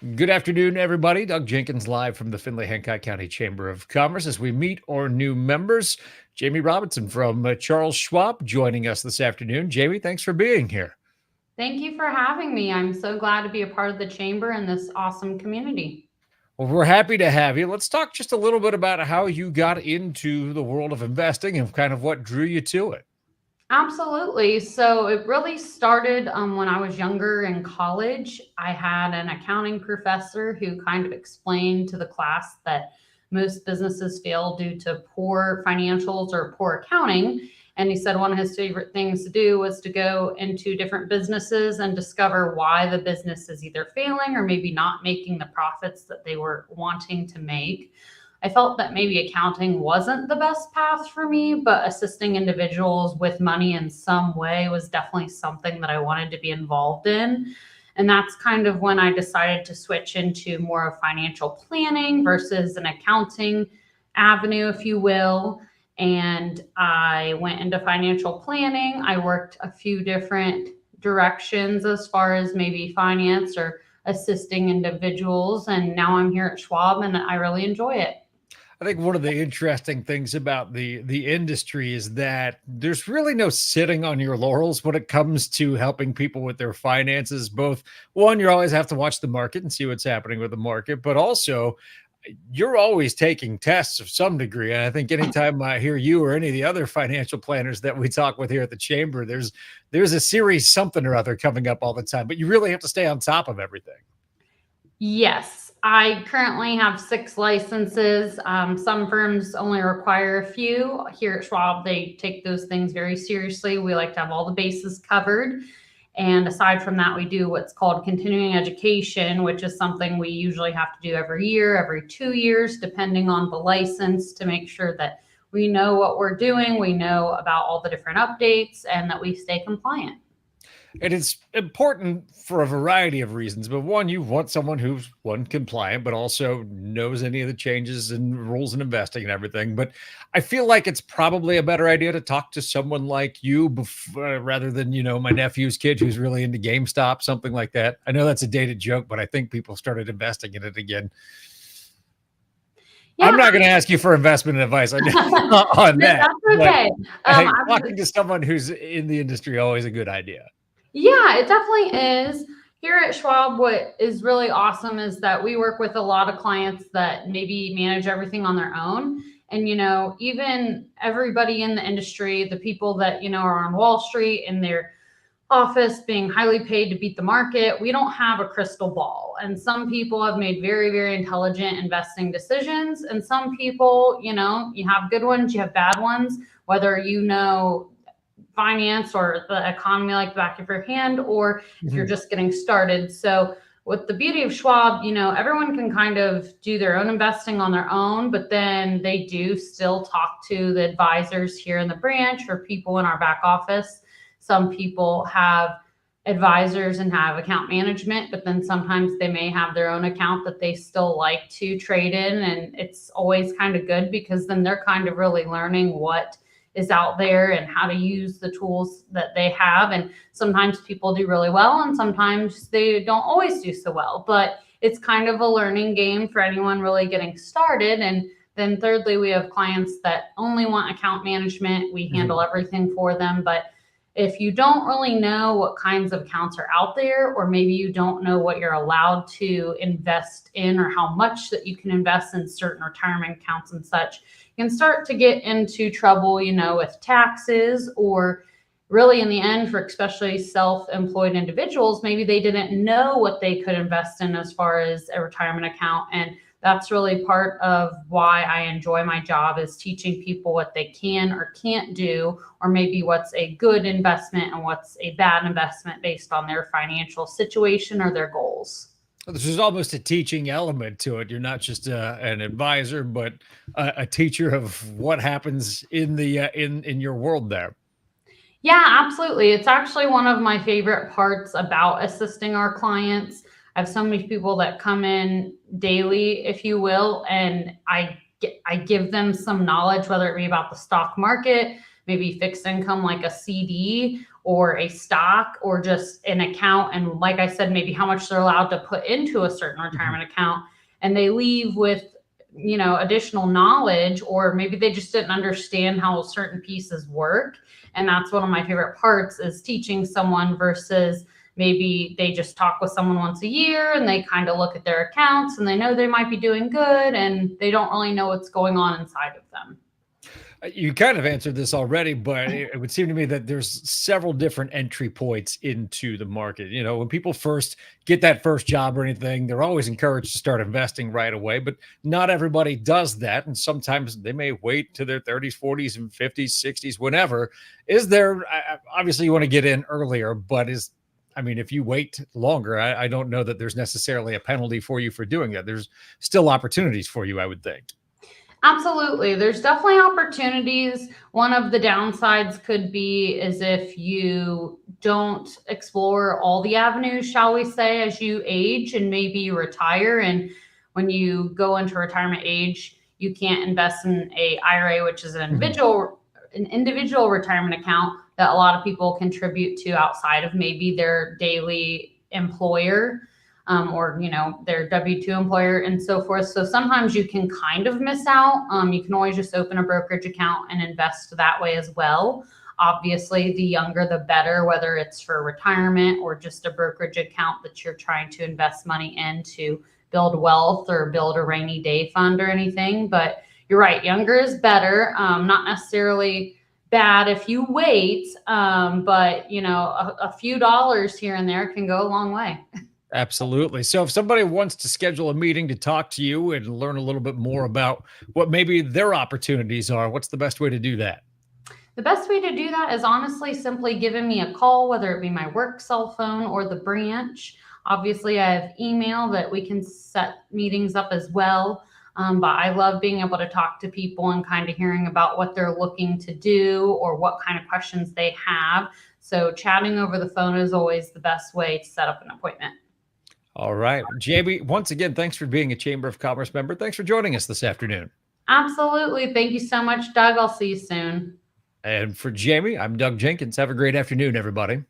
Good afternoon, everybody. Doug Jenkins live from the Findlay Hancock County Chamber of Commerce as we meet our new members. Jaimee Robinson from Charles Schwab joining us this afternoon. Jaimee, thanks for being here. Thank you for having me. I'm so glad to be a part of the chamber and this awesome community. Well, we're happy to have you. Let's talk just a little bit about how you got into the world of investing and kind of what drew you to it. Absolutely. So it really started when I was younger in college. I had an accounting professor who kind of explained to the class that most businesses fail due to poor financials or poor accounting. And he said one of his favorite things to do was to go into different businesses and discover why the business is either failing or maybe not making the profits that they were wanting to make. I felt that maybe accounting wasn't the best path for me, but assisting individuals with money in some way was definitely something that I wanted to be involved in. And that's kind of when I decided to switch into more of financial planning versus an accounting avenue, if you will. And I went into financial planning. I worked a few different directions as far as maybe finance or assisting individuals. And now I'm here at Schwab and I really enjoy it. I think one of the interesting things about the industry is that there's really no sitting on your laurels when it comes to helping people with their finances. Both one, you always have to watch the market and see what's happening with the market, but also you're always taking tests of some degree. And I think anytime I hear you or any of the other financial planners that we talk with here at the chamber, there's a series something or other coming up all the time, but you really have to stay on top of everything. Yes, I currently have 6 licenses. Some firms only require a few. Here at Schwab, they take those things very seriously. We like to have all the bases covered. And aside from that, we do what's called continuing education, which is something we usually have to do every year, every 2 years, depending on the license, to make sure that we know what we're doing, we know about all the different updates, and that we stay compliant. And it's important for a variety of reasons. But one, you want someone who's one compliant, but also knows any of the changes and rules in investing and everything. But I feel like it's probably a better idea to talk to someone like you before, rather than, my nephew's kid who's really into GameStop, something like that. I know that's a dated joke, but I think people started investing in it again. Yeah, I'm not going to ask you for investment advice on that. that's okay. Hey, talking to someone who's in the industry always a good idea. Yeah, it definitely is. Here at Schwab, what is really awesome is that we work with a lot of clients that maybe manage everything on their own. And, even everybody in the industry, the people that, are on Wall Street in their office being highly paid to beat the market, we don't have a crystal ball. And some people have made very, very intelligent investing decisions. And some people, you have good ones, you have bad ones, whether finance or the economy like the back of your hand, or if you're just getting started. So with the beauty of Schwab, everyone can kind of do their own investing on their own, but then they do still talk to the advisors here in the branch or people in our back office. Some people have advisors and have account management, but then sometimes they may have their own account that they still like to trade in. And it's always kind of good because then they're kind of really learning what is out there and how to use the tools that they have. And sometimes people do really well and sometimes they don't always do so well, but it's kind of a learning game for anyone really getting started. And then thirdly, we have clients that only want account management. We handle everything for them. But if you don't really know what kinds of accounts are out there, or maybe you don't know what you're allowed to invest in or how much that you can invest in certain retirement accounts and such, you can start to get into trouble, with taxes, or really in the end for especially self-employed individuals, maybe they didn't know what they could invest in as far as a retirement account. And that's really part of why I enjoy my job, is teaching people what they can or can't do, or maybe what's a good investment and what's a bad investment based on their financial situation or their goals. This is almost a teaching element to it. You're not just an advisor, but a teacher of what happens in the in your world there. Yeah, absolutely. It's actually one of my favorite parts about assisting our clients. I have so many people that come in daily, if you will, and I give them some knowledge, whether it be about the stock market, maybe fixed income like a CD, or a stock or just an account. And like I said, maybe how much they're allowed to put into a certain retirement account. And they leave with, additional knowledge, or maybe they just didn't understand how certain pieces work. And that's one of my favorite parts, is teaching someone versus maybe they just talk with someone once a year and they kind of look at their accounts and they know they might be doing good and they don't really know what's going on inside of them. You kind of answered this already, but it would seem to me that there's several different entry points into the market. When people first get that first job or anything, they're always encouraged to start investing right away, but not everybody does that. And sometimes they may wait to their 30s, 40s, and 50s, 60s, whenever. Is there, obviously you want to get in earlier, but if you wait longer, I don't know that there's necessarily a penalty for you for doing that. There's still opportunities for you, I would think. Absolutely. There's definitely opportunities. One of the downsides could be is if you don't explore all the avenues, shall we say, as you age and maybe you retire. And when you go into retirement age, you can't invest in a IRA, which is an individual retirement account that a lot of people contribute to outside of maybe their daily employer. Or their W-2 employer and so forth. So sometimes you can kind of miss out. You can always just open a brokerage account and invest that way as well. Obviously, the younger the better, whether it's for retirement or just a brokerage account that you're trying to invest money in to build wealth or build a rainy day fund or anything. But you're right, younger is better. Not necessarily bad if you wait, but a few dollars here and there can go a long way. Absolutely. So if somebody wants to schedule a meeting to talk to you and learn a little bit more about what maybe their opportunities are, what's the best way to do that? The best way to do that is honestly simply giving me a call, whether it be my work cell phone or the branch. Obviously, I have email that we can set meetings up as well. But I love being able to talk to people and kind of hearing about what they're looking to do or what kind of questions they have. So chatting over the phone is always the best way to set up an appointment. All right. Jaimee, once again, thanks for being a Chamber of Commerce member. Thanks for joining us this afternoon. Absolutely. Thank you so much, Doug. I'll see you soon. And for Jaimee, I'm Doug Jenkins. Have a great afternoon, everybody.